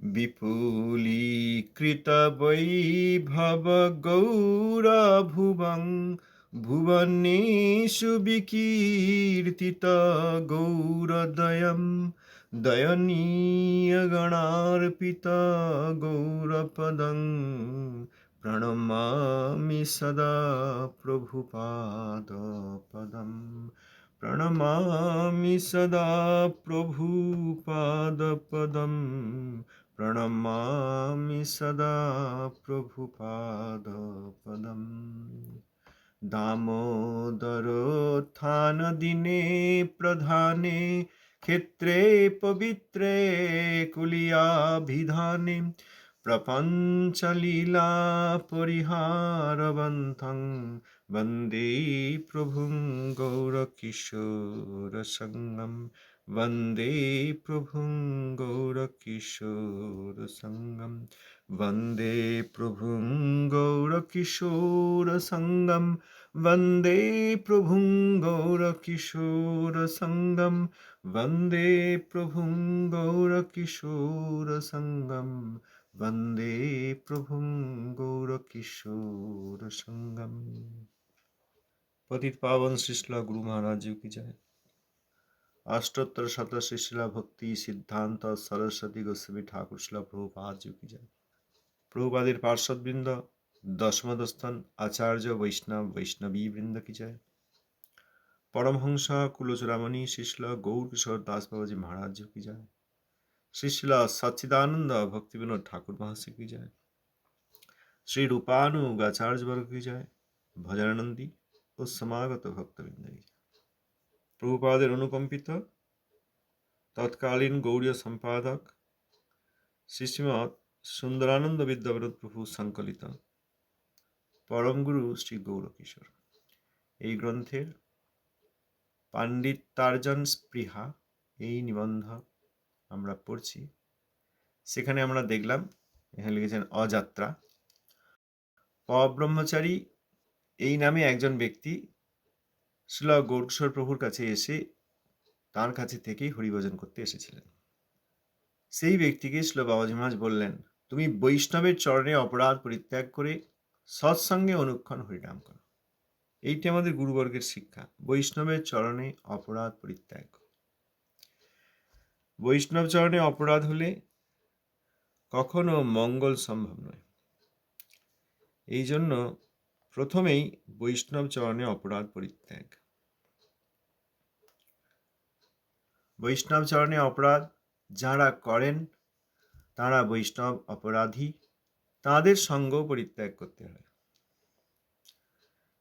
विपुलीकृत वैभव गौरभुवं भुवनेषु विकीर्तित गौरदयं दयनीयगणार्पित गौरपदं प्रणमामि सदा प्रभुपादपदम् प्रणमामि सदा प्रभुपादपदम् प्रणमामि सदा प्रभुपादपदम् दामोदरोत्थानदिने प्रधाने क्षेत्रे पवित्रे कुलीयाभिधाने प्रपञ्चलीला परिहारवन्तं वन्दे प्रभुं गौरकिशोरसङ्गं वन्दे प्रभुं गौरकिशोरसङ्गं वन्दे प्रभुं गौरकिशोरसङ्गं वन्दे प्रभुं गौरकिशोरसङ्गं वन्दे प्रभुं गौरकिशोरसङ्गं वन्दे प्रभुं गौरकिशोरसङ्गम्। पतित पावन श्रीश्रील गुरु महाराज जी की जय। अष्टोत्तर शत श्रीश्रील भक्ति सिद्धांत सरस्वती गोस्वामी ठाकुर श्रील प्रभुपाद जी की जय। प्रभुपादेर पार्षदबृंद दशमदस्थान आचार्य वैष्णव वैष्णवी वृंद की जय। परमहंस कुलचूड़ामणि श्रीश्रील गौर किशोर दास बाबाजी महाराज जी की जय। श्रीश्रील सच्चिदानंद भक्ति विनोद ठाकुर महाशय की जय। श्री रूपानुगाचार्य वर्ग की जय। भजनानंदी और समागत भक्तवृंद की जय। प्रभुपादेर अनुकंपित तत्कालीन गौड़ीय सम्पादक श्री श्रीमद सुंदरानंद विद्याविनोद प्रभु संकलित परम गुरु श्री गौर किशोर এই গ্রন্থের পাণ্ডিত্যার্জন স্পৃহা এই নিবন্ধ আমরা পড়ছি। সেখানে আমরা দেখলাম এখানে লিখেছেন অযাত্রা। অব্রহ্মচারী এই নামে একজন ব্যক্তি শ্রীল গৌরকিশোর প্রভুর কাছে এসে তার কাছে থেকেই হরিভজন করতে এসেছিলেন। সেই ব্যক্তিকে শ্রীল বাবাজি মহারাজ বললেন, তুমি বৈষ্ণবের চরণে অপরাধ পরিত্যাগ করে সৎসঙ্গে অনুক্ষণ হরিনাম করো। এইটি আমাদের গুরুবর্গের শিক্ষা, বৈষ্ণবের চরণে অপরাধ পরিত্যাগ। বৈষ্ণব চরণে অপরাধ হলে কখনো মঙ্গল সম্ভব নয়। এই জন্য প্রথমেই বৈষ্ণব চরণে অপরাধ পরিত্যাগ। বৈষ্ণব চরণে অপরাধ যারা করেন তারা বৈষ্ণব অপরাধী, তাদের সঙ্গ পরিত্যাগ করতে হয়।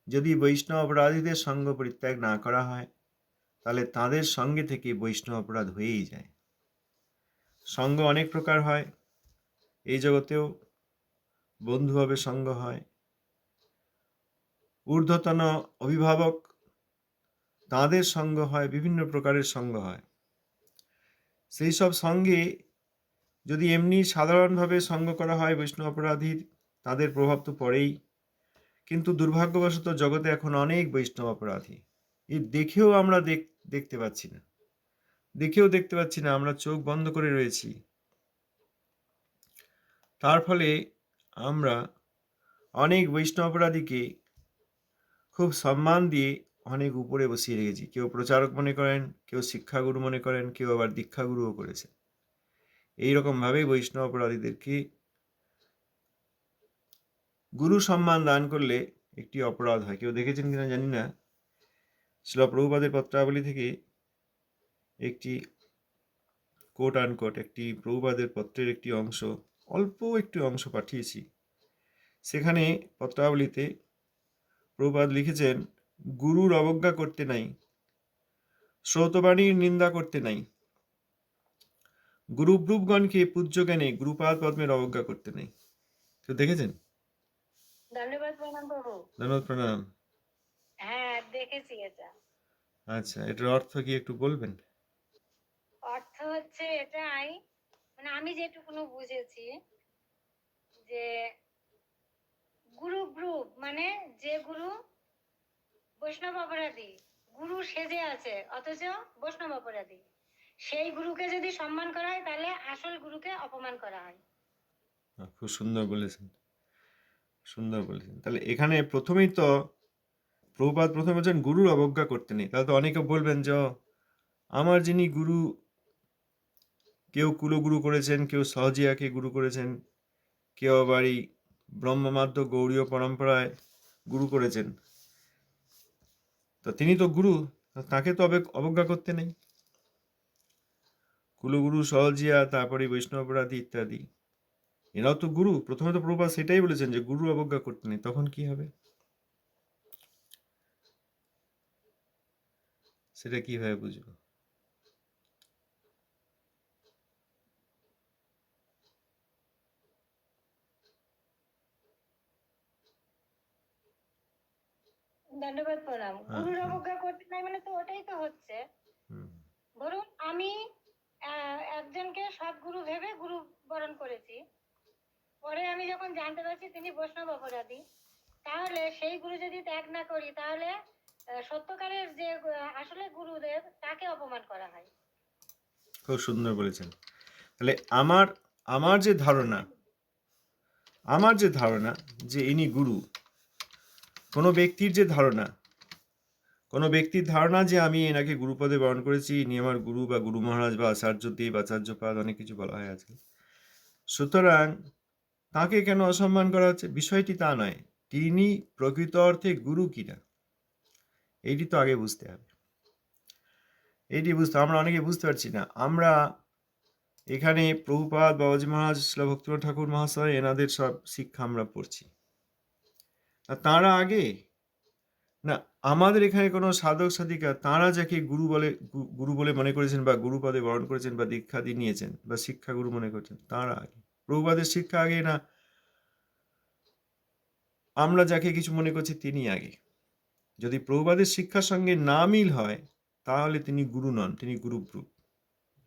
যদি বৈষ্ণব অপরাধীদের সঙ্গ পরিত্যাগ না করা হয় তাহলে তাদের সঙ্গে থেকে বৈষ্ণব অপরাধ হয়েই যায়। সঙ্গ অনেক প্রকার হয়, এই জগতেও বন্ধুভাবে সঙ্গ হয়, ঊর্ধ্বতন অভিভাবক তাদের সঙ্গ হয়, বিভিন্ন প্রকারের সঙ্গ হয়। সেই সব সঙ্গে যদি এমনি সাধারণভাবে সঙ্গ করা হয় বৈষ্ণব অপরাধীর, তাদের প্রভাব তো পড়েই। কিন্তু দুর্ভাগ্যবশত জগতে এখন অনেক বৈষ্ণব অপরাধী, এই দেখেও আমরা দেখতে পাচ্ছি না, আমরা চোখ বন্ধ করে রয়েছি। তার ফলে আমরা অনেক বৈষ্ণব অপরাধীকে খুব সম্মান দিয়ে অনেক উপরে বসিয়ে রেখেছি। কেউ প্রচারক মনে করেন, কেউ শিক্ষাগুরু মনে করেন, কেউ আবার দীক্ষাগুরুও করেছে। এইরকমভাবে বৈষ্ণব অপরাধীদেরকে গুরু সম্মান দান করলে একটি অপরাধ হয়। কেউ দেখেছেন কিনা জানি না, শ্রীল প্রভুপাদের পত্রাবলী থেকে একটি কোট আনকোট একটি প্রভুপাদের পত্রের একটি অংশ, অল্প একটি অংশ পাঠিয়েছি। সেখানে পত্রাবলীতে প্রভুপাদ লিখেছেন, গুরুর অবজ্ঞা করতে নাই, শ্রৌতবাণীর নিন্দা করতে নাই, গুরুব্রূপগণকে পূজ্য জ্ঞানে গুরুপাদ পদ্মের অবজ্ঞা করতে নাই। কেউ দেখেছেন? ধন্যবাদ প্রণাম প্রভু। ধন্যবাদ প্রণাম। হ্যাঁ, দেখেছি এটা। আচ্ছা, এটার অর্থ কি একটু বলবেন? অর্থ হচ্ছে এটাই, মানে আমি যেটুকুনো বুঝেছি যে গুরু গ্রুপ মানে যে গুরু বৈষ্ণব অপরাধী, গুরু সেজে আছে অথচ বৈষ্ণব অপরাধী, সেই গুরুকে যদি সম্মান করা হয় তাহলে আসল গুরুকে অপমান করা হয়। খুব সুন্দর বলেছেন, সুন্দর বলেছেন। তাহলে এখানে প্রথমেই তো প্রভুপাদ প্রথমে বলছেন গুরুর অবজ্ঞা করতে নেই। তাহলে তো অনেকে বলবেন যে আমার যিনি গুরু, কেউ কুলগুরু করেছেন, কেউ সহজিয়াকে গুরু করেছেন, কেউ আবার এই ব্রহ্মমাধ্য গৌড়ীয় পরম্পরায় গুরু করেছেন, তো তিনি তো গুরু, তাকে তো অবজ্ঞা করতে নেই। কুলগুরু, সহজিয়া, তারপরে বৈষ্ণবরাদি ইত্যাদি, এরাও তো গুরু। প্রথমে তো প্রভুপাদ সেটাই বলেছেন যে গুরু অবজ্ঞা করতে নেই। তখন কি হবে, সেটা কিভাবে বুঝবো? দণ্ডবাদ প্রণাম। হ্যাঁ, গুরুর হ্যাঁ, অবজ্ঞা করতে নাই মানে তো ওটাই তো হচ্ছে। হুম, ধরুন আমি একজনকে সদ্গুরু ভেবে গুরু বরণ করেছি, পরে আমি যখন জানতে পারছি তিনি বৈষ্ণব অপরাধী, তাহলে সেই গুরু যদি ত্যাগ না করি তাহলে সত্যকারের যে আসলে গুরুদেব তাকে অপমান করা হয়। খুব সুন্দর বলেছেন। তাহলে আমার আমার যে ধারণা, আমার যে ধারণা যে ইনি গুরু, কোনো ব্যক্তির যে ধারণা, কোনো ব্যক্তির ধারণা যে আমি এনাকে গুরুপদে বরণ করেছি, ইনি আমার গুরু বা গুরু মহারাজ বা আচার্যদেব, আচার্যপাদ, অনেক কিছু বলা হয় আজকে। সুতরাং তাকে কেন অসম্মান করা হচ্ছে, বিষয়টি তা নয়, তিনি প্রকৃত অর্থে গুরু কিনা এইটি তো আগে বুঝতে হবে। এইটি বুঝতে আমরা অনেকে বুঝতে পারছি না। আমরা এখানে প্রভুপাদ, বাবাজি মহারাজ, শিল ভক্তিনাথ ঠাকুর মহাশয়, এনাদের সব শিক্ষা আমরা পড়ছি। আর তাঁরা আগে না, আমাদের এখানে কোনো সাধক সাধিকা তাঁরা যাকে গুরু বলে মনে করেছেন বা গুরুপদে বরণ করেছেন বা দীক্ষা দিয়ে নিয়েছেন বা শিক্ষা গুরু মনে করছেন, তাঁরা আগে। প্রভুপাদের শিক্ষা আগে না আমরা যাকে কিছু মনে করছি তিনি আগে? যদি প্রভুপাদের শিক্ষার সঙ্গে না মিল হয় তাহলে তিনি গুরু নন, তিনি গুরুব্রুপ।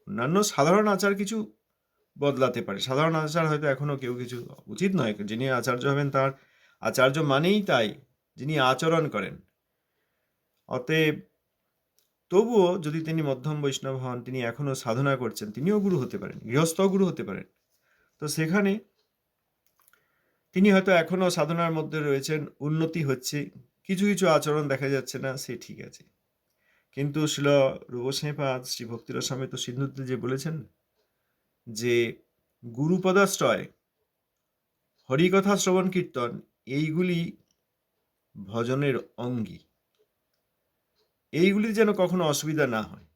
অন্যান্য সাধারণ আচার কিছু বদলাতে পারে, সাধারণ আচার হয়তো এখনো কেউ কিছু, উচিত নয় যিনি আচার্য হবেন তার আচার্য মানেই তাই যিনি আচরণ করেন। অতএব তবুও যদি তিনি মধ্যম বৈষ্ণব হন, তিনি এখনো সাধনা করছেন, তিনিও গুরু হতে পারেন, গৃহস্থ গুরু হতে পারেন। তো সেখানে তিনি হয়তো এখনো সাধনার মধ্যে রয়েছেন, উন্নতি হচ্ছে, কিছু কিছু আচরণ দেখা যাচ্ছে না, সে ঠিক আছে। কিন্তু শিল রূপসেপাদ শ্রী ভক্তিরস সমেত সিন্ধুতে যে বলেছেন যে গুরুপদাশ্রয়, হরিকথা শ্রবণ কীর্তন, এইগুলি ভজনের অঙ্গী, এইগুলি যেন কখনো অসুবিধা না হয়।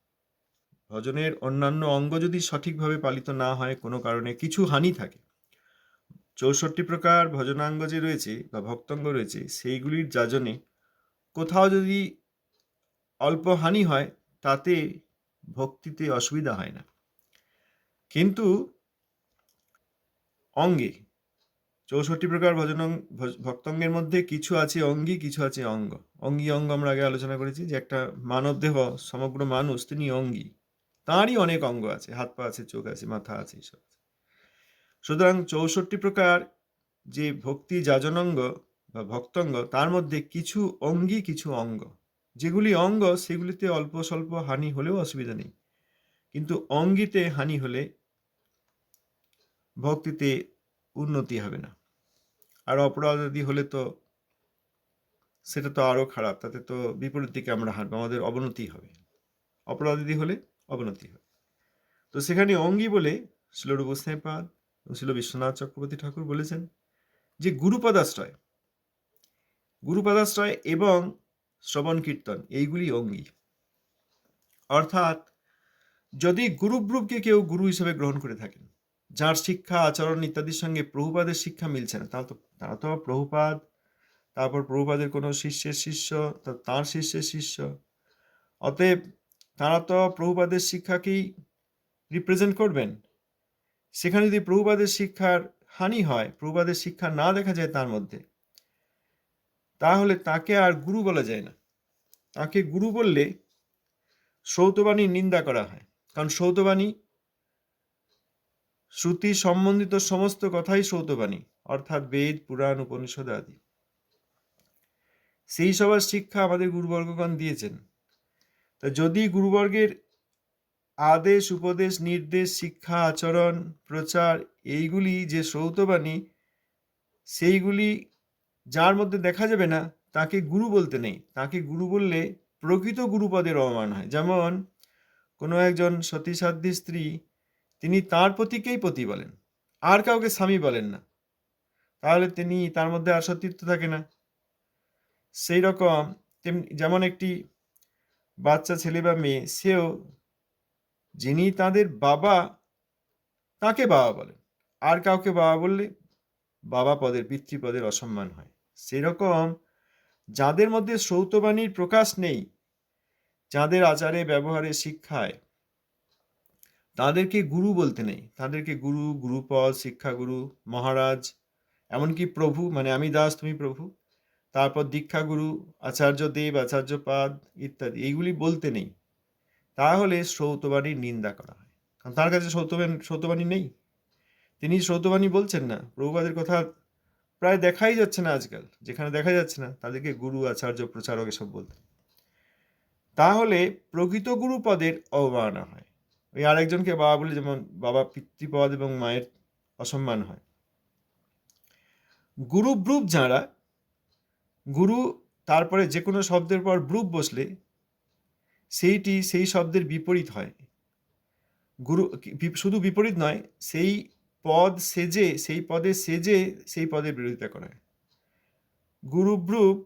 ভজনের অন্যান্য অঙ্গ যদি সঠিকভাবে পালিত না হয়, কোনো কারণে কিছু হানি থাকে, 64 প্রকার ভজনাঙ্গ যে রয়েছে বা ভক্তঙ্গ রয়েছে, সেইগুলির যাজনে কোথাও যদি অল্প হানি হয় তাতে ভক্তিতে অসুবিধা হয় না। কিন্তু অঙ্গে 64 প্রকার ভক্তঙ্গের মধ্যে কিছু আছে অঙ্গী, কিছু আছে অঙ্গ। অঙ্গী অঙ্গ আমরা আগে আলোচনা করেছি যে একটা মানব দেহ, সমগ্র মানুষ, তিনি অঙ্গী, তাঁরই অনেক অঙ্গ আছে, হাত পা আছে, চোখ আছে, মাথা আছে, এইসব আছে। সুতরাং 64 প্রকার যে ভক্তি যাজনাঙ্গ বা ভক্তঙ্গ, তার মধ্যে কিছু অঙ্গী, কিছু অঙ্গ। যেগুলি অঙ্গ সেগুলিতে অল্প স্বল্প হানি হলেও অসুবিধা নেই, কিন্তু অঙ্গীতে হানি হলে ভক্তিতে উন্নতি হবে না। আর অপরাধী হলে তো সেটা তো আরো খারাপ, তাতে তো বিপরীত দিকে আমরা হাঁটবো, আমাদের অবনতি হবে। অপরাধী হলে অবনতি হবে। তো সেখানে অঙ্গী বলে শিল রূপসেপাদ এবং শিল বিশ্বনাথ চক্রবর্তী ঠাকুর বলেছেন যে গুরুপদাশ্রয়, গুরুপদাশ্রয় এবং শ্রবণ কীর্তন, এইগুলি অঙ্গী। অর্থাৎ যদি গুরুব্রুবকে কেউ গুরু হিসেবে গ্রহণ করে থাকেন, যার শিক্ষা আচরণ ইত্যাদির সঙ্গে প্রভুপাদের শিক্ষা মিলছে না, তারা তো প্রভুপাদ, তারপর প্রভুপাদের কোনো শিষ্যের শিষ্য, তাঁর শিষ্যের শিষ্য, অতএব তারা তো প্রভুপাদের শিক্ষাকেই রিপ্রেজেন্ট করবেন। সেখানে যদি প্রভুপাদের শিক্ষার হানি হয়, প্রভুপাদের শিক্ষা না দেখা যায় তার মধ্যে, তাহলে তাকে আর গুরু বলা যায় না। তাকে গুরু বললে শ্রৌতবাণীর নিন্দা করা হয়, কারণ শ্রৌতবাণী, শ্রুতি সম্বন্ধিত সমস্ত কথাই শ্রৌতবাণী, অর্থাৎ বেদ, পুরাণ, উপনিষদ আদি। সেই সবার শিক্ষা আমাদের গুরুবর্গগণ দিয়েছেন। তা যদি গুরুবর্গের আদেশ, উপদেশ, নির্দেশ, শিক্ষা, আচরণ, প্রচার, এইগুলি যে শ্রৌতবাণী, সেইগুলি যার মধ্যে দেখা যাবে না তাকে গুরু বলতে নেই। তাকে গুরু বললে প্রকৃত গুরুপদের অবমান হয়। যেমন কোনো একজন সতীসাধ্যী স্ত্রী, তিনি তার পতিকেই পতি বলেন, আর কাউকে স্বামী বলেন না, তাহলে তার মধ্যে আর সতীত্ব থাকে না। সেই রকম যেমন একটি বাচ্চা ছেলে বা মেয়ে, সেও যিনি তাদের বাবা তাকে বাবা বলেন, আর কাউকে বাবা বললে বাবা পদের, পিতৃপদের অসম্মান হয়। সেরকম যাদের মধ্যে শ্রৌতবাণীর প্রকাশ নেই, যাদের আচারে ব্যবহারে শিক্ষায়, তাদেরকে গুরু বলতে নেই। তাদেরকে গুরু, গুরুপদ, শিক্ষাগুরু, মহারাজ, এমনকি প্রভু, মানে আমি দাস তুমি প্রভু, তারপর দীক্ষাগুরু, আচার্য দেব, আচার্যপাদ ইত্যাদি, এইগুলি বলতে নেই। তাহলে শ্রৌতবাণীর নিন্দা করা হয়, কারণ তার কাছে শ্রৌতবাণী নেই। তিনি শ্রৌতবাণী বলছেন না। প্রভুপাদের কথা প্রায় দেখাই যাচ্ছে না আজকাল, যেখানে দেখা যাচ্ছে না তাদেরকে গুরু, আচার্য, প্রচারক এসব বলতে। তাহলে প্রকৃত গুরু পদের অবমাননা হয়। ওই আরেকজনকে বাবা বলে যেমন বাবা পিতৃপদ এবং মায়ের অসম্মান হয়। গুরু ব্রুপ যাঁরা, গুরু তারপরে যে কোনো শব্দের পর ব্রুপ বসলে সেইটি সেই শব্দের বিপরীত হয়। গুরু শুধু বিপরীত নয়, সেই পদ সেজে, সেই পদে সেজে সেই পদের বিরোধিতা করা হয়। গুরুব্রুপ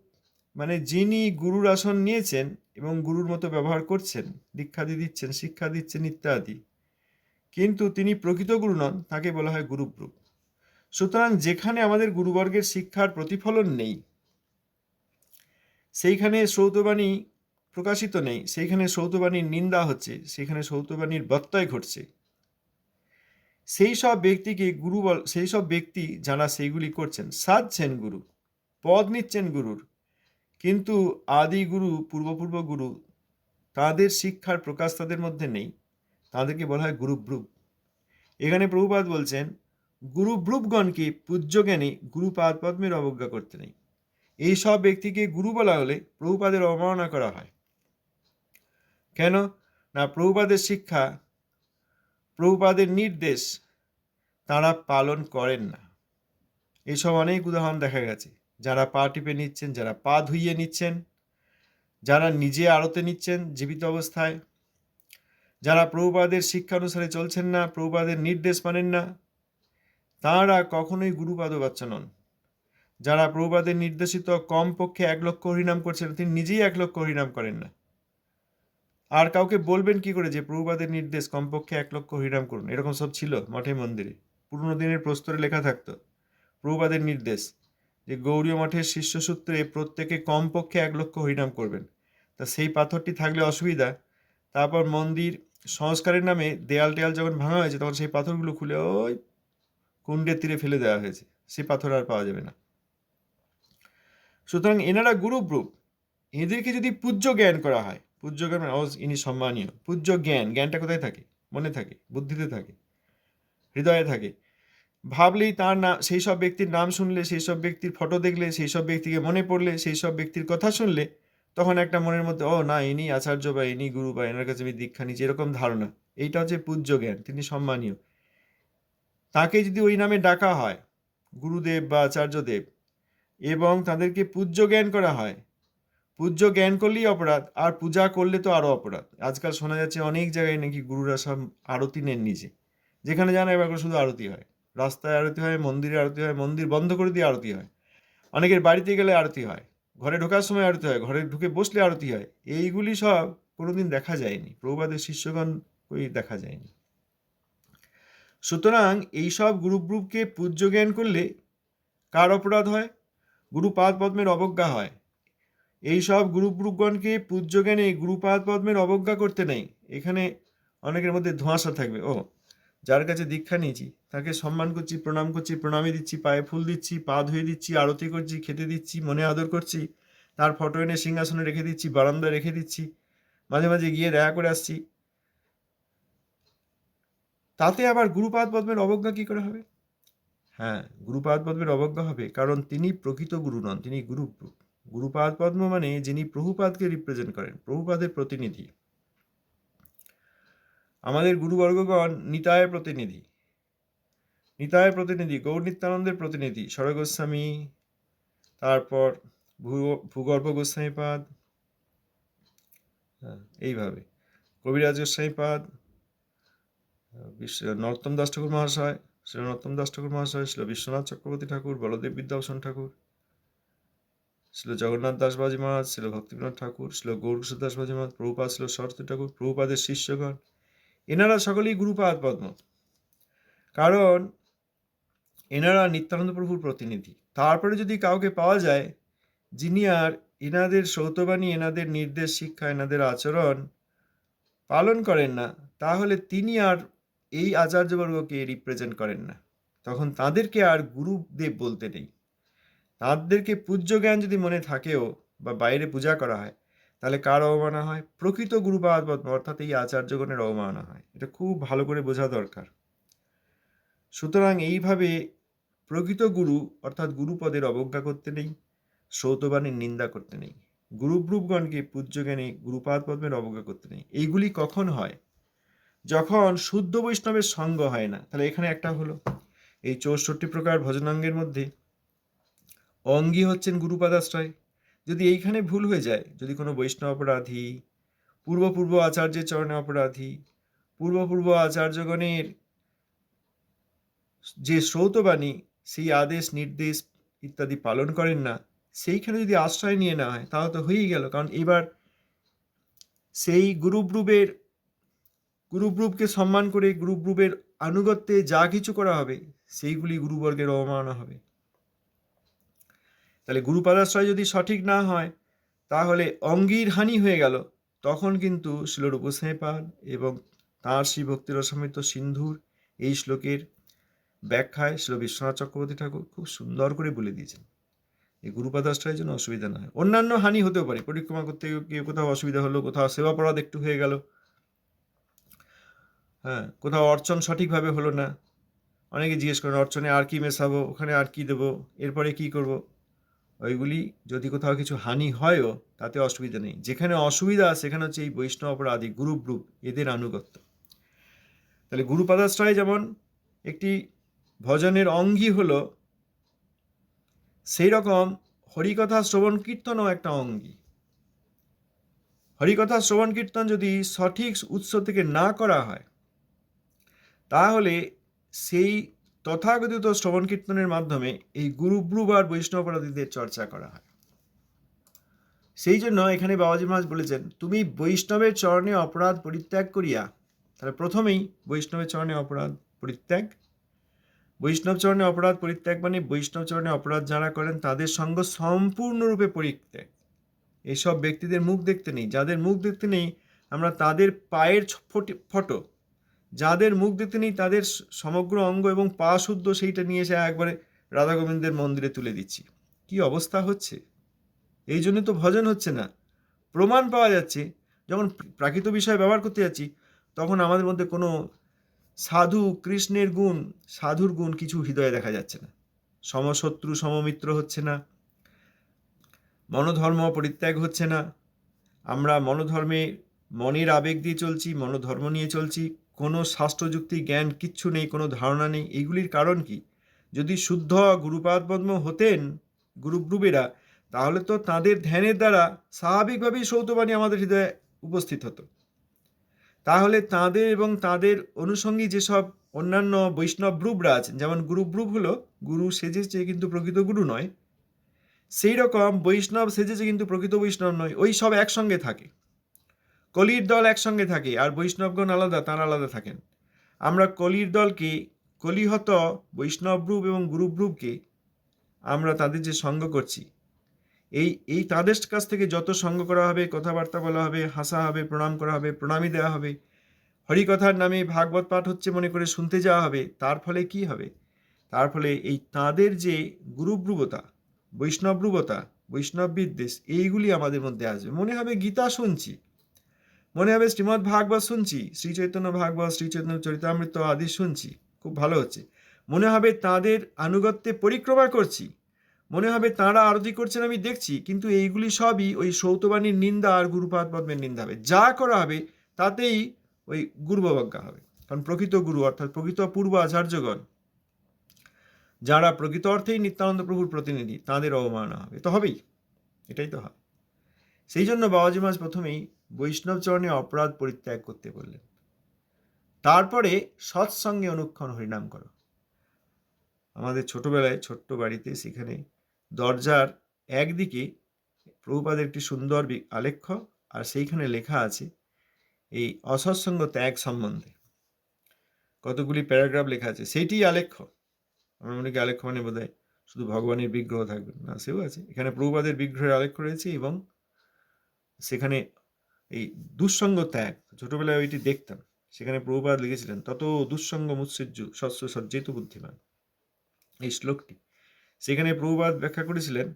মানে যিনি গুরুর আসন নিয়েছেন এবং গুরুর মতো ব্যবহার করছেন, দীক্ষা দিচ্ছেন, শিক্ষা দিচ্ছেন ইত্যাদি, কিন্তু তিনি প্রকৃত গুরু নন, তাকে বলা হয় গুরুব্রুপ। সুতরাং যেখানে আমাদের গুরুবর্গের শিক্ষার প্রতিফলন নেই, সেইখানে শ্রৌতবাণী প্রকাশিত নেই, সেইখানে শ্রৌতবাণীর নিন্দা হচ্ছে, সেখানে শ্রৌতবাণীর ব্যত্যয় ঘটছে, সেই সব ব্যক্তিকে গুরু সেই সব ব্যক্তি যারা সেইগুলি করছেন, সাজছেন গুরু, পদ নিচ্ছেন গুরুর, কিন্তু আদি গুরু, পূর্ব গুরু, তাদের শিক্ষার প্রকাশ তাদের মধ্যে নেই, তাদেরকে বলা হয় গুরুব্রুপ। এখানে প্রভুপাদ বলছেন গুরুব্রুপগণকে পূজ্য জ্ঞানে গুরুপাদ পদ্মের অবজ্ঞা করতে নেই। এই সব ব্যক্তিকে গুরু বলা হলে প্রভুপাদের অবমাননা করা হয়। কেন না? প্রভুপাদের শিক্ষা, প্রভুপাদের নির্দেশ তারা পালন করেন না। এইসব অনেক উদাহরণ দেখা গেছে। যারা পা টিপে নিচ্ছেন, যারা পা ধুইয়ে নিচ্ছেন, যারা নিজে আড়তে নিচ্ছেন জীবিত অবস্থায়, যারা প্রভুপাদের শিক্ষা অনুসারে চলছেন না, প্রভুপাদের নির্দেশ মানেন না, তাঁরা কখনোই গুরুপাদ বাচ্চা নন। যারা প্রভুপাদের নির্দেশিত কমপক্ষে 1 লক্ষ হরিনাম করছেন, তিনি নিজেই 1 লক্ষ হরিনাম করেন না, আর কাউকে বলবেন কি করে যে প্রভুপাদের নির্দেশ কমপক্ষে 1 লক্ষ হরিনাম করুন? এরকম সব ছিল মঠে মন্দিরে। পুরনো দিনের প্রস্তরে লেখা থাকতো প্রভুপাদের নির্দেশ যে গৌড়ীয় মঠের শিষ্যসূত্রে প্রত্যেকে কমপক্ষে 1 লক্ষ হরিনাম করবেন। তা সেই পাথরটি থাকলে অসুবিধা, তারপর মন্দির সংস্কারের নামে দেয়াল টেয়াল যখন ভাঙা হয়েছে, তখন সেই পাথরগুলো খুলে ওই কুণ্ডের তীরে ফেলে দেওয়া হয়েছে, সেই পাথর আর পাওয়া যাবে না। সুতরাং এনারা গুরুব্রুপ, এদেরকে যদি পূজ্য জ্ঞান করা হয়, পূজ্য জ্ঞান ইনি সম্মানীয়, পূজ্য জ্ঞান, জ্ঞানটা কোথায় থাকে? মনে থাকে, বুদ্ধিতে থাকে, হৃদয়ে থাকে। ভাবলেই তার নাম, সেই সব ব্যক্তির নাম শুনলে, সেই সব ব্যক্তির ফটো দেখলে, সেই সব ব্যক্তিকে মনে পড়লে, সেই সব ব্যক্তির কথা শুনলে, তখন একটা মনের মধ্যে ও না, ইনি আচার্য বা ইনি গুরু বা এনার কাছে আমি দীক্ষা নিচ্ছি, এরকম ধারণা। এইটা হচ্ছে পূজ্য জ্ঞান, তিনি সম্মানীয়। তাকে যদি ওই নামে ডাকা হয় গুরুদেব বা আচার্যদেব, এবং তাদেরকে পূজ্য জ্ঞান করা হয়, পূজ্য জ্ঞান করলেই অপরাধ, আর পূজা করলে তো আরও অপরাধ। আজকাল শোনা যাচ্ছে অনেক জায়গায় নাকি গুরুরা সব আরতি নেন নিজে, যেখানে জানা এবার শুধু আরতি হয়, রাস্তায় আরতি হয়, মন্দিরে আরতি হয়, মন্দির বন্ধ করে দিয়ে আরতি হয়, অনেকের বাড়িতে গেলে আরতি হয়, ঘরে ঢোকার সময় আরতি হয়, ঘরে ঢুকে বসলে আরতি হয়। এইগুলি সব কোনোদিন দেখা যায়নি, প্রভুপাদের শিষ্যগণ ওই দেখা যায়নি। সুতরাং এইসব গুরুব্রুপকে পূজ্য জ্ঞান করলে কার অপরাধ হয়? গুরুপাদ পদ্মের অবজ্ঞা হয়। এইসব গুরুব্রুপগণকে পূজ্য জ্ঞানে গুরুপাদ পদ্মের অবজ্ঞা করতে নেই। এখানে অনেকের মধ্যে ধোঁয়াশা থাকবে, ও যার কাছে দীক্ষা নিয়েছি তাকে সম্মান করছি, প্রণাম করছি, প্রণামী দিচ্ছি, পায়ে ফুল দিচ্ছি, পা ধুয়ে দিচ্ছি, আরতি করছি, খেতে দিচ্ছি, মনে আদর করছি, তার ফটো এনে সিংহাসনে রেখে দিচ্ছি, বারান্দায় রেখে দিচ্ছি, মাঝে মাঝে গিয়ে দেখা করে আসছি, তাতে আবার গুরুপাদ পদ্মের অবজ্ঞা কী করে হবে? হ্যাঁ, গুরুপাদ পদ্মের অবজ্ঞা হবে, কারণ তিনি প্রকৃত গুরু নন, তিনি গুরুব্রুপ। গুরুপাদ পদ্ম মানে যিনি প্রভুপাদকে রিপ্রেজেন্ট করেন, প্রভুপাদের প্রতিনিধি। আমাদের গুরুবর্গগণ নিতায়ের প্রতিনিধি, নিতায়ের প্রতিনিধি, গৌর নিত্যানন্দের প্রতিনিধি, সরয় গোস্বামী, তারপর ভূগর্ভ গোস্বামীপাদ, এইভাবে কবিরাজ গোস্বামীপাদ, নরোত্তম দাস ঠাকুর মহাশয়, শ্রী নরোত্তম দাস ঠাকুর মহাশয়, শ্রী বিশ্বনাথ চক্রবর্তী ঠাকুর, বলদেব বিদ্যাভূষণ ঠাকুর, শ্রী জগন্নাথ দাসবাজি মহারাজ, শ্রী ভক্তিবিনোদ ঠাকুর, শ্রী গৌরকিশোর দাসবাজি মহারাজ, প্রভুপাদ, শ্রী সরস্বতী ঠাকুর, প্রভুপাদের শিষ্যগণ, এনারা সকলেই গুরুপাদ পদ্ম। কারণ এনারা নিত্যানন্দ প্রভুর প্রতিনিধি। তারপরে যদি কাউকে পাওয়া যায় যিনি আর এনাদের সৌতবাণী, এনাদের নির্দেশ, শিক্ষা, এনাদের আচরণ পালন করেন না, তাহলে তিনি আর এই আচার্যবর্গকে রিপ্রেজেন্ট করেন না। তখন তাদেরকে আর গুরুদেব বলতে নেই। তাদেরকে পূজ্য জ্ঞান যদি মনে থাকেও বা বাইরে পূজা করা হয়, তাহলে কার অবমাননা হয়? প্রকৃত গুরুপাদ পদ্ম অর্থাৎ এই আচার্যগণের অবমাননা হয়। এটা খুব ভালো করে বোঝা দরকার। সুতরাং এইভাবে প্রকৃত গুরু অর্থাৎ গুরুপদের অবজ্ঞা করতে নেই, শ্রৌতবাণীর নিন্দা করতে নেই, গুরুব্রূপগণকে পূজ্য জ্ঞানী গুরুপাদ পদ্মের অবজ্ঞা করতে নেই। এইগুলি কখন হয়? যখন শুদ্ধ বৈষ্ণবের সঙ্গ হয় না। তাহলে এখানে একটা হলো, এই 64 প্রকার ভজনাঙ্গের মধ্যে অঙ্গী হচ্ছেন গুরুপাদাশ্রয়। যদি এইখানে ভুল হয়ে যায়, যদি কোনো বৈষ্ণব অপরাধী, পূর্ব আচার্যের চরণে অপরাধী, পূর্ব আচার্যগণের যে শ্রৌতবাণী, সেই আদেশ নির্দেশ ইত্যাদি পালন করেন না, সেইখানে যদি আশ্রয় নিয়ে নেওয়া হয়, তাহলে তো হয়েই গেল। কারণ এবার সেই গুরুব্রূপকে সম্মান করে গুরুব্রূপের আনুগত্যে যা কিছু করা হবে, সেইগুলি গুরুবর্গের অবমাননা হবে। তাহলে গুরুপাদাশ্রয় যদি সঠিক না হয়, তাহলে অঙ্গীর হানি হয়ে গেল। তখন কিন্তু শ্রীল রূপ গোস্বামীপাদ এবং তাঁর শ্রী ভক্তিরসামৃত সিন্ধুর এই শ্লোকের ব্যাখ্যায় শ্রী বিশ্বনাথ চক্রবর্তী ঠাকুর খুব সুন্দর করে বলে দিয়েছেন, এই গুরুপাদাশ্রয়ের জন্য অসুবিধা না হয়। অন্যান্য হানি হতেও পারে, পরিক্রমা করতে গিয়ে কোথাও অসুবিধা হলো, কোথাও সেবাপরাধ একটু হয়ে গেল, হ্যাঁ, কোথাও অর্চন সঠিকভাবে হলো না। অনেকে জিজ্ঞেস করেন অর্চনে আর কি মেশাবো, ওখানে আর কি দেবো, এরপরে কি করব। ওইগুলি যদি কোথাও কিছু হানি হয়ও, তাতে অসুবিধা নেই। যেখানে অসুবিধা সেখানে হচ্ছে এই বৈষ্ণব অপরাধী গুরুব্রূপ, এদের আনুগত্য। তাহলে গুরুপাদাশ্রয় যেমন একটি ভজনের অঙ্গী হলো, সেই রকম হরিকথা শ্রবণ কীর্তনও একটা অঙ্গী। হরিকথা শ্রবণ কীর্তন যদি সঠিক উৎস থেকে না করা হয়, তাহলে সেই তথাকথিত শ্রবণ কীর্তনের মাধ্যমে এই গুরুব্রূপ আর বৈষ্ণব অপরাধীদের চর্চা করা হয়। সেই জন্য এখানে বাবাজি মহারাজ বলেছেন, তুমি বৈষ্ণবের চরণে অপরাধ পরিত্যাগ করিয়া, তাহলে প্রথমেই বৈষ্ণবের চরণে অপরাধ পরিত্যাগ। বৈষ্ণব চরণে অপরাধ পরিত্যাগ মানে বৈষ্ণব চরণে অপরাধ যারা করেন তাদের সঙ্গ সম্পূর্ণরূপে পরিত্যাগ। এইসব ব্যক্তিদের মুখ দেখতে নেই। যাদের মুখ দেখতে নেই, আমরা তাদের পায়ের ফটো, যাদের মুখ দেখতে নেই তাদের সমগ্র অঙ্গ এবং পা শুদ্ধ, সেইটা নিয়ে এসে একবারে রাধা গোবিন্দের মন্দিরে তুলে দিচ্ছি। কি অবস্থা হচ্ছে! এই জন্য তো ভজন হচ্ছে না। প্রমাণ পাওয়া যাচ্ছে, যখন প্রাকৃত বিষয় ব্যবহার করতে যাচ্ছি, তখন আমাদের মধ্যে কোনো সাধু কৃষ্ণের গুণ, সাধুর গুণ কিছু হৃদয়ে দেখা যাচ্ছে না। সমশত্রু সমমিত্র হচ্ছে না, মনোধর্ম পরিত্যাগ হচ্ছে না। আমরা মনোধর্মে মনের আবেগ দিয়ে চলছি, মনোধর্ম নিয়ে চলছি, কোনো শাস্ত্রযুক্তি জ্ঞান কিচ্ছু নেই, কোনো ধারণা নেই। এইগুলির কারণ কি? যদি শুদ্ধ গুরুপাদ পদ্ম হতেন গুরুব্রূপেরা, তাহলে তো তাদের ধ্যানের দ্বারা স্বাভাবিকভাবেই সৌতবাণী আমাদের হৃদয়ে উপস্থিত হতো। তাহলে তাদের এবং তাদের অনুষঙ্গী যেসব অন্যান্য বৈষ্ণব ব্রূপরা আছেন, যেমন গুরুব্রূপ হলো গুরু সেজেছে কিন্তু প্রকৃত গুরু নয়, সেই রকম বৈষ্ণব সেজেছে কিন্তু প্রকৃত বৈষ্ণব নয়, ওই সব একসঙ্গে থাকে। কলির দল একসঙ্গে থাকে, আর বৈষ্ণবগণ আলাদা, তাঁরা আলাদা থাকেন। আমরা কলির দলকে, কলিহত বৈষ্ণবরূপ এবং গুরুব্রূপকে আমরা তাদের যে সঙ্গ করছি, এই তাদের কাছ থেকে যত সঙ্গ করা হবে, কথাবার্তা বলা হবে, হাসা হবে, প্রণাম করা হবে, প্রণামী দেওয়া হবে, হরিকথার নামে ভাগবত পাঠ হচ্ছে মনে করে শুনতে যাওয়া হবে, তার ফলে কি হবে? তার ফলে এই তাঁদের যে গুরুব্রূপতা, বৈষ্ণবব্রূপতা, বৈষ্ণব বিদ্বেষ, এইগুলি আমাদের মধ্যে আসবে। মনে হবে গীতা শুনছি, মনে হবে শ্রীমদ্ ভাগবত শুনছি, শ্রী চৈতন্য ভাগবত, শ্রী চৈতন্য চরিতামৃত আদি শুনছি, খুব ভালো হচ্ছে। মনে হবে তাঁদের আনুগত্যে পরিক্রমা করছি, মনে হবে তাঁরা আরতি করছেন আমি দেখছি, কিন্তু এইগুলি সবই ওই সৌতবাণীর নিন্দা আর গুরুপাদ পদ্মের নিন্দা হবে। যা করা হবে তাতেই ওই গুরুবজ্ঞা হবে। কারণ প্রকৃত গুরু অর্থাৎ প্রকৃত পূর্ব আচার্যগণ যারা প্রকৃত অর্থেই নিত্যানন্দ প্রভুর প্রতিনিধি, তাঁদের অবমাননা হবে, তো হবেই, এটাই তো হয়। সেই জন্য বাবাজি মহারাজ প্রথমেই বৈষ্ণব চরণে অপরাধ পরিত্যাগ করতে বললেন, তারপরে সৎসঙ্গে অনুক্ষণ হরিনাম করো। আমাদের ছোটবেলায় ছোট্ট বাড়িতে সেখানে দরজার একদিকে প্রভুপাদের একটি সুন্দর আলেখ্য, আর সেইখানে লেখা আছে এই অসৎসঙ্গ ত্যাগ সম্বন্ধে কতগুলি প্যারাগ্রাফ লেখা আছে, সেইটি আলেখ্য। আমার মনে করি আলেখ্য মানে বোধ হয় শুধু ভগবানের বিগ্রহ থাকবে না, সেও আছে। এখানে প্রভুপাদের বিগ্রহের আলেখ্য রয়েছে এবং সেখানে এই দুঃসঙ্গ ত্যাগ, ছোটবেলায় ওইটি দেখতাম, সেখানে প্রভুপাদ লিখেছিলেন তত দুঃসঙ্গ মুৎসৃজ্জু শস্য সজ্জিত বুদ্ধিমান, এই শ্লোকটি সেখানে প্রভুপাদ ব্যাখ্যা করেছিলেন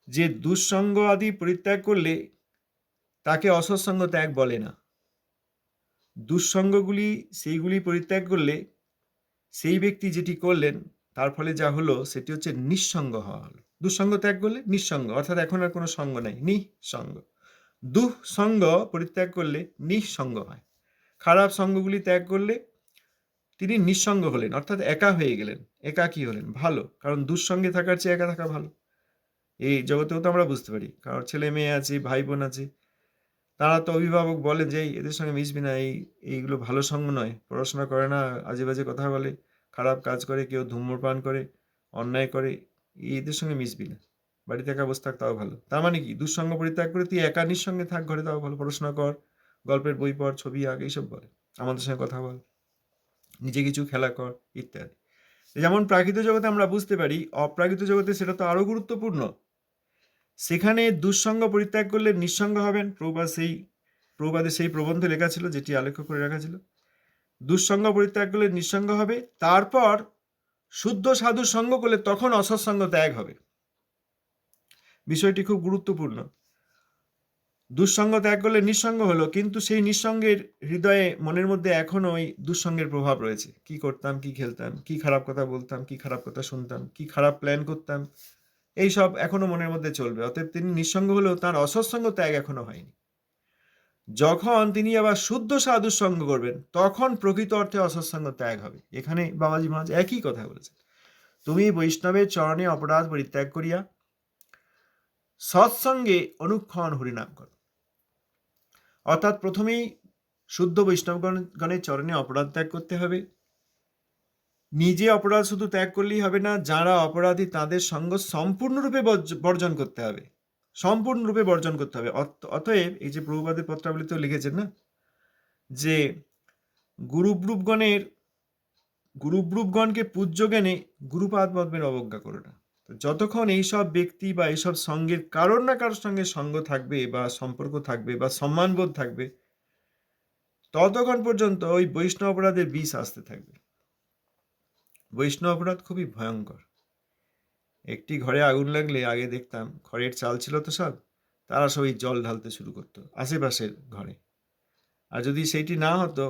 যে দুঃসঙ্গ আদি পরিত্যাগ করলে তাকে অসৎসঙ্গ ত্যাগ বলে না। দুঃসঙ্গগুলি সেইগুলি পরিত্যাগ করলে সেই ব্যক্তি যেটি করলেন তার ফলে যা হলো সেটি হচ্ছে নিঃসঙ্গ হওয়া হলো। দুঃসঙ্গ ত্যাগ করলে নিঃসঙ্গ, অর্থাৎ এখন আর কোনো সঙ্গ নাই, নিঃসঙ্গ। দুঃসঙ্গ পরিত্যাগ করলে নিঃসঙ্গ হয়। খারাপ সঙ্গগুলি ত্যাগ করলে তিনি নিঃসঙ্গ হলেন, অর্থাৎ একা হয়ে গেলেন, একাকী হলেন, ভালো। কারণ দুঃসঙ্গে থাকার চেয়ে একা থাকা ভালো। এই জগতেও তো আমরা বুঝতে পারি, কারণ ছেলে মেয়ে আছে, ভাই বোন আছে, তারা তো অভিভাবক বলেন যে এদের সঙ্গে মিশবি না, এইগুলো ভালো সঙ্গ নয়, পড়াশোনা করে না, আজে বাজে কথা বলে, খারাপ কাজ করে, কেউ ধূম্রপান করে, অন্যায় করে, এদের সঙ্গে মিশবি না, বাড়িতে একা বসে থাক তাও ভালো। তার মানে কি, দুঃসঙ্গ পরিত্যাগ করে তুই একা নিঃসঙ্গে থাক ঘরে, তাও ভালো। পড়াশোনা কর, গল্পের বই পড়, ছবি আঁক, এইসব বলে, আমাদের সঙ্গে কথা বল, নিজে কিছু খেলা কর, ইত্যাদি। যেমন প্রাকৃত জগতে আমরা বুঝতে পারি, অপ্রাকৃত জগতে সেটা তো আরো গুরুত্বপূর্ণ। সেখানে দুঃসঙ্গ পরিত্যাগ করলে নিঃসঙ্গ হবেন। প্রভুপাদের সেই প্রবন্ধে লেখা ছিল, যেটি আলেখ্য করে রাখা ছিল, দুঃসঙ্গ পরিত্যাগ করলে নিঃসঙ্গ হবে, তারপর শুদ্ধ সাধু সঙ্গ করলে তখন অসৎসঙ্গ ত্যাগ হবে। বিষয়টি খুব গুরুত্বপূর্ণ। দুঃসঙ্গ ত্যাগ করলে নিঃসঙ্গ হলো, কিন্তু সেই নিঃসঙ্গের হৃদয়ে, মনের মধ্যে এখনো ওই দুঃসঙ্গের প্রভাব রয়েছে। কি করতাম, কি খেলতাম, কি খারাপ কথা বলতাম, কি খারাপ কথা শুনতাম, কি খারাপ প্ল্যান করতাম, এইসব এখনো মনের মধ্যে চলবে। অতএব তিনি নিঃসঙ্গ হলেও তার অসৎসঙ্গ ত্যাগ এখনো হয়নি। যখন তিনি আবার শুদ্ধ সাধুর সঙ্গ করবেন, তখন প্রকৃত অর্থে অসৎসঙ্গ ত্যাগ হবে। এখানে বাবাজি মহারাজ একই কথা বলেছেন, তুমি বৈষ্ণবের চরণে অপরাধ পরিত্যাগ করিয়া সৎসঙ্গে অনুক্ষণ হরিনাম করো। অর্থাৎ প্রথমেই শুদ্ধ বৈষ্ণবগণের চরণে অপরাধ ত্যাগ করতে হবে। নিজে অপরাধ শুধু ত্যাগ করলেই হবে না, যারা অপরাধী তাদের সঙ্গ সম্পূর্ণরূপে বর্জন করতে হবে, সম্পূর্ণরূপে বর্জন করতে হবে। অতএব এই যে প্রভুপাদের পত্রাবলীতেও লিখেছেন না, যে গুরুব্রূপগণকে পূজ্য জ্ঞানে গুরুপাদ পদ্মের অবজ্ঞা করো না। যতক্ষণ এইসব ব্যক্তি বা এইসব সঙ্গের কারোর না কারোর সঙ্গে সঙ্গ থাকবে বা সম্পর্ক থাকবে বা সম্মানবোধ থাকবে, ততক্ষণ পর্যন্ত ওই বৈষ্ণব অপরাধের বিষ আসতে থাকবে। বৈষ্ণব অপরাধ খুবই ভয়ঙ্কর। একটি ঘরে আগুন লাগলে আগে দেখতাম, খড়ের চাল ছিল তো সব, তারা সবাই জল ঢালতে শুরু করতো আশেপাশের ঘরে। আর যদি সেইটি না হতো,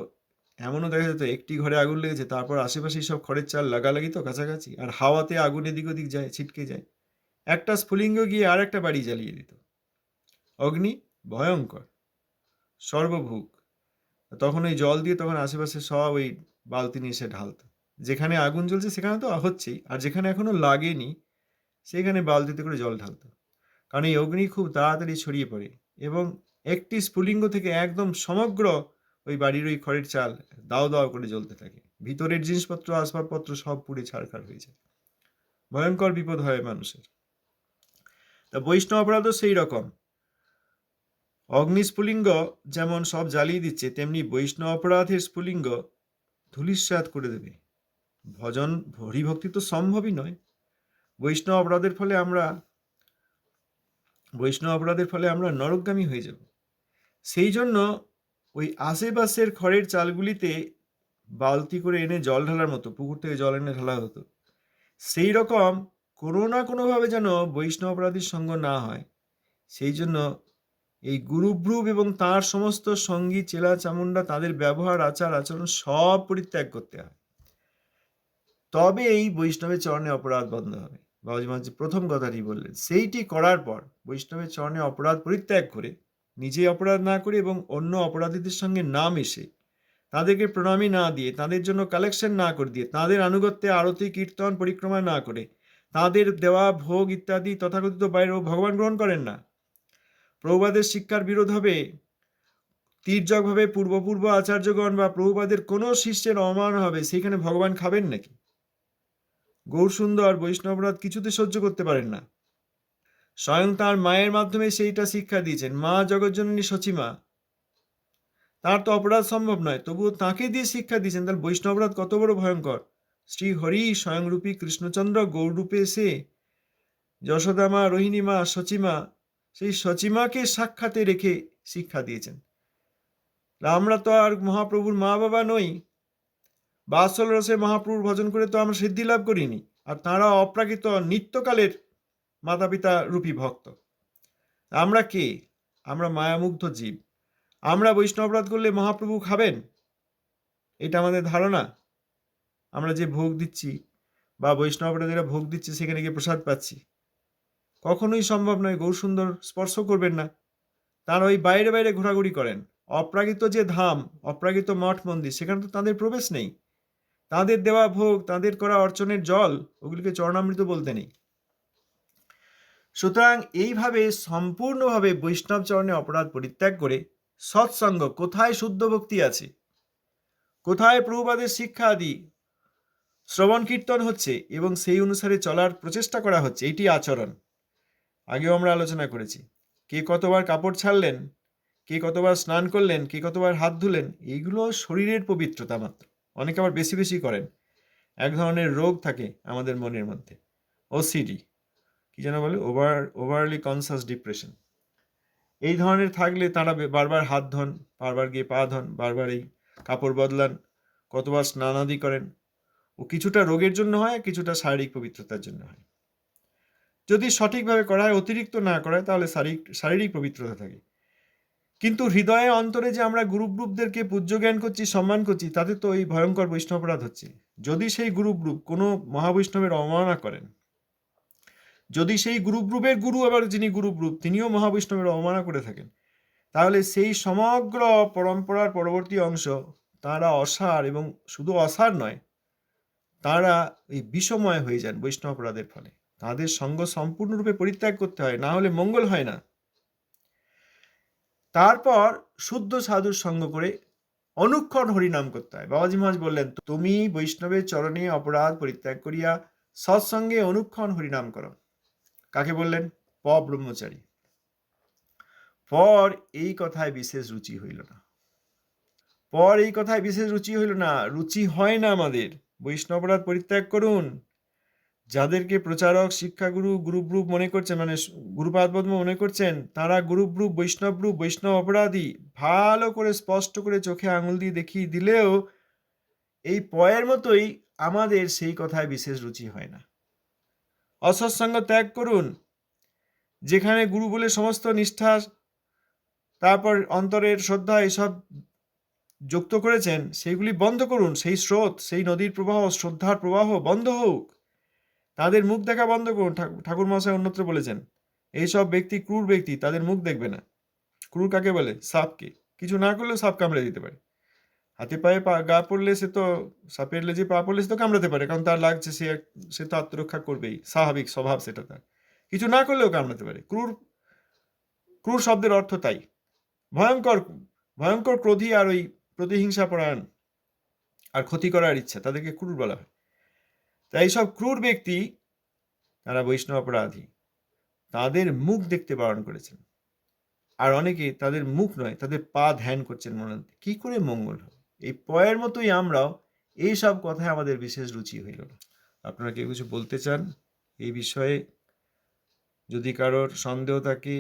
এমনও দেখা যেত একটি ঘরে আগুন লেগেছে, তারপর আশেপাশেই সব খড়ের চাল লাগালাগি তো কাছাকাছি, আর হাওয়াতে আগুন এদিক ওদিক যায়, ছিটকে যায়, একটা স্ফুলিঙ্গ গিয়ে আর একটা বাড়ি জ্বালিয়ে দিত। অগ্নি ভয়ঙ্কর, সর্বভূক। তখন ওই জল দিয়ে তখন আশেপাশে সব ওই বালতি নিয়ে এসে ঢালত। যেখানে আগুন জ্বলছে সেখানে তো হচ্ছেই, আর যেখানে এখনো লাগেনি সেখানে বালতিতে করে জল ঢালত। কারণ এই অগ্নি খুব তাড়াতাড়ি ছড়িয়ে পড়ে এবং একটি স্ফুলিঙ্গ থেকে একদম সমগ্র ওই বাড়ির ওই খড়ের চাল দাও দাও করে জ্বলতে থাকে, ভিতরের জিনিসপত্র আসবাবপত্র সব পুড়ে ছাড়খাড় হয়ে যায়, ভয়ঙ্কর বিপদ হয় মানুষের। তা বৈষ্ণব অপরাধও সেই রকম। অগ্নিস্ফুলিঙ্গ যেমন সব জ্বালিয়ে দিচ্ছে, তেমনি বৈষ্ণব অপরাধের স্ফুলিঙ্গ ধূলিসাৎ করে দেবে। ভজন হরিভক্তি তো সম্ভবই নয়। বৈষ্ণব অপরাধের ফলে আমরা নরকগামী হয়ে যাব। সেই জন্য ওই আশেপাশের খড়ের চালগুলিতে বালতি করে এনে জল ঢালার মতো, পুকুর থেকে জল এনে ঢালা হতো, সেই রকম কোনো না কোনোভাবে যেন বৈষ্ণব অপরাধীর সঙ্গ না হয়, সেই জন্য এই গুরুব্রূপ এবং তার সমস্ত সঙ্গী চেলা চামুন্ডা, তাদের ব্যবহার আচার আচরণ সব পরিত্যাগ করতে হয়, তবে এই বৈষ্ণবের চরণে অপরাধ বন্ধ হবে। বাবাজি মহারাজ প্রথম কথাটি বললেন, সেইটি করার পর বৈষ্ণবের চরণে অপরাধ পরিত্যাগ করে নিজে অপরাধ না করে এবং অন্য অপরাধীদের সঙ্গে না মিশে, তাদেরকে প্রণামী না দিয়ে, তাদের জন্য কালেকশন না করে দিয়ে, তাদের আনুগত্যে আরতি কীর্তন পরিক্রমা না করে, তাদের দেওয়া ভোগ ইত্যাদি তথাকথিত বাইরেও ভগবান গ্রহণ করেন না। প্রভুপাদের শিক্ষার বিরোধ হবে তীর্যকভাবে পূর্ব আচার্যগণ বা প্রভুপাদের কোনো শিষ্যের অমান হবে, সেইখানে ভগবান খাবেন নাকি? গৌরসুন্দর বৈষ্ণবরাত কিছুতে সহ্য করতে পারেন না। স্বয়ং তার মায়ের মাধ্যমে সেইটা শিক্ষা দিয়েছেন। মা জগজ্জননী সচিমা, তার তো অপরাধ সম্ভব নয়, তবুও তাকে দিয়ে শিক্ষা দিয়েছেন। তার বৈষ্ণবরাত কত বড় ভয়ঙ্কর! শ্রী হরি স্বয়ংরূপী কৃষ্ণচন্দ্র গৌররূপে এসে যশোদামা, রোহিণীমা, সচিমা, সেই সচিমাকে সাক্ষাতে রেখে শিক্ষা দিয়েছেন। আমরা তো আর মহাপ্রভুর মা বাবা নই। বাৎসল্য রসে মহাপ্রভুর ভজন করে তো আমরা সিদ্ধি লাভ করিনি। আর তাঁরা অপ্রাকৃত নিত্যকালের মাতা পিতা রূপী ভক্ত। আমরা কে? আমরা মায়ামুগ্ধ জীব। আমরা বৈষ্ণবরাত করলে মহাপ্রভু খাবেন, এটা আমাদের ধারণা। আমরা যে ভোগ দিচ্ছি বা বৈষ্ণবরাদেরা ভোগ দিচ্ছে, সেখানে গিয়ে প্রসাদ পাচ্ছি, কখনোই সম্ভব নয়। গৌরসুন্দর স্পর্শ করবেন না। তারা ওই বাইরে বাইরে ঘোরাঘুরি করেন। অপ্রাকৃত যে ধাম, অপ্রাকৃত মঠ মন্দির, সেখানে তো তাদের প্রবেশ নেই। তাদের দেওয়া ভোগ, তাদের করা অর্চনের জল, ওগুলিকে চরণামৃত বলতে নেই। সুতরাং এইভাবে সম্পূর্ণভাবে বৈষ্ণব চরণে অপরাধ পরিত্যাগ করে সৎসঙ্গ, কোথায় শুদ্ধ ভক্তি আছে, কোথায় প্রভুপাদের শিক্ষা আদি শ্রবণ কীর্তন হচ্ছে এবং সেই অনুসারে চলার প্রচেষ্টা করা হচ্ছে, এটি আচরণ। আগেও আমরা আলোচনা করেছি, কে কতবার কাপড় ছাড়লেন, কে কতবার স্নান করলেন, কে কতবার হাত ধুলেন, এইগুলো শরীরের পবিত্রতা মাত্র। অনেকে আবার বেশি বেশি করেন। এক ধরনের রোগ থাকে আমাদের মনের মধ্যে, ওসিডি, কি যেন বলে, ওভারলি কনসাস ডিপ্রেশন। এই ধরনের থাকলে তারা বারবার হাত ধন, বারবার গিয়ে পা ধন, বারবার এই কাপড় বদলান, কতবার স্নানাদি করেন। ও কিছুটা রোগের জন্য হয়, কিছুটা শারীরিক পবিত্রতার জন্য হয়। যদি সঠিকভাবে করা হয়, অতিরিক্ত না করা হয়, তাহলে শারীরিক পবিত্রতা থাকে। কিন্তু হৃদয়ে অন্তরে যে আমরা গুরুব্রুপদেরকে পূজ্য জ্ঞান করছি, সম্মান করছি, তাতে তো এই ভয়ঙ্কর বৈষ্ণবরাধ হচ্ছে। যদি সেই গুরুব্রুপ কোনো মহাবৈষ্ণবের অবমাননা করেন, যদি সেই গুরুব্রুপের গুরু আবার যিনি গুরুব্রুপ তিনিও মহাবৈষ্ণবের অবমাননা করে থাকেন, তাহলে সেই সমগ্র পরম্পরার পরবর্তী অংশ তারা অসার, এবং শুধু অসার নয়, তারা এই বিষময় হয়ে যান বৈষ্ণব অপরাধের ফলে। তাদের সঙ্গ সম্পূর্ণরূপে পরিত্যাগ করতে হয়, না হলে মঙ্গল হয় না। তারপর শুদ্ধ সাধুর সঙ্গ করে অনুক্ষণ হরিনাম করতে হয়। বাবাজি মহারাজ বললেন, তুমি বৈষ্ণবের চরণে অপরাধ পরিত্যাগ করিয়া সৎসঙ্গে অনুক্ষণ হরিনাম করো। কাকে বললেন? ব্রহ্মচারী। পর এই কথায় বিশেষ রুচি হইল না। রুচি হয় না আমাদের। বৈষ্ণবরাধ পরিত্যাগ করুন। যাদেরকে প্রচারক, শিক্ষাগুরু, গুরুব্রুপ মনে করছেন, মানে গুরুপাদপদ্ম মনে করছেন, তারা গুরুব্রুপ, বৈষ্ণব অপরাধী, ভালো করে স্পষ্ট করে চোখে আঙুল দিয়ে দেখিয়ে দিলেও এই পয়ের মতোই আমাদের সেই কথায় বিশেষ রুচি হয় না। অসৎসঙ্গ ত্যাগ করুন। যেখানে গুরু বলে সমস্ত নিষ্ঠা, তারপর অন্তরের শ্রদ্ধা এসব যুক্ত করেছেন, সেইগুলি বন্ধ করুন। সেই স্রোত, সেই নদীর প্রবাহ, শ্রদ্ধার প্রবাহ বন্ধ হোক। তাদের মুখ দেখা বন্ধ করুন। ঠাকুর মহাশয় অন্যত্র বলেছেন, এইসব ব্যক্তি ক্রূর ব্যক্তি, তাদের মুখ দেখবে না। ক্রূর কাকে বলে? সাপকে। কিছু না করলেও সাপ কামড়ে দিতে পারে। হাতে পায়ে গা পড়লে সে তো, সাপের লেজে পা পড়লে সে তো কামড়াতে পারে, কারণ তার লাগছে, সে তো আত্মরক্ষা করবেই, স্বাভাবিক স্বভাব সেটা তার। কিছু না করলেও কামড়াতে পারে। ক্রূর শব্দের অর্থ তাই। ভয়ঙ্কর ক্রোধী আর ওই প্রতিহিংসা পরায়ণ আর ক্ষতি করার ইচ্ছা, তাদেরকে ক্রূর বলা হয়। তাই এইসব ক্রূর ব্যক্তি, তারা বৈষ্ণব অপরাধী। তাদের মুখ দেখতে বারণ করেছেন। আর অনেকে তাদের মুখ নয়, তাদের পা ধ্যান করছেন মনে। কি করে মঙ্গল হবে? এই পয়ের মতোই আমরাও এইসব কথায় আমাদের বিশেষ রুচি হইল না। আপনারা কেউ কিছু বলতে চান এই বিষয়ে? যদি কারোর সন্দেহ থাকে,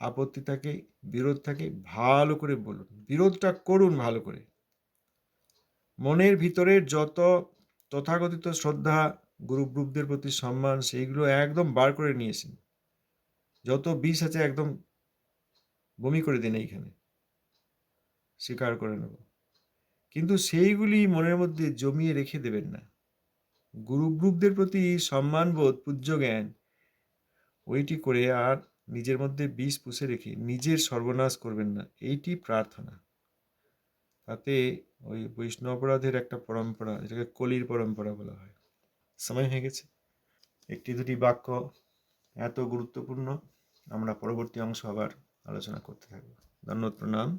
আপত্তি থাকে, বিরোধ থাকে, ভালো করে বলুন। বিরোধটা করুন ভালো করে। মনের ভিতরের যত তথাকথিত শ্রদ্ধা, গুরুব্রুপদের প্রতি সম্মান, সেইগুলো একদম বার করে নিয়েছেন। যত বিষ আছে একদম বমি করে দিন, এইখানে স্বীকার করে নেব। কিন্তু সেইগুলি মনের মধ্যে জমিয়ে রেখে দেবেন না। গুরুব্রুপদের প্রতি সম্মানবোধ, পূজ্য জ্ঞান, ওইটি করে আর নিজের মধ্যে বিষ পুষে রেখে নিজের সর্বনাশ করবেন না, এইটি প্রার্থনা। তাতে ওই বৈষ্ণব অপরাধের একটা পরম্পরা, যেটাকে কলির পরম্পরা বলা হয়। সময় হয়ে গেছে। একটি দুটি বাক্য এত গুরুত্বপূর্ণ, আমরা পরবর্তী অংশ আবার আলোচনা করতে থাকবো। ধন্যবাদ, প্রণাম।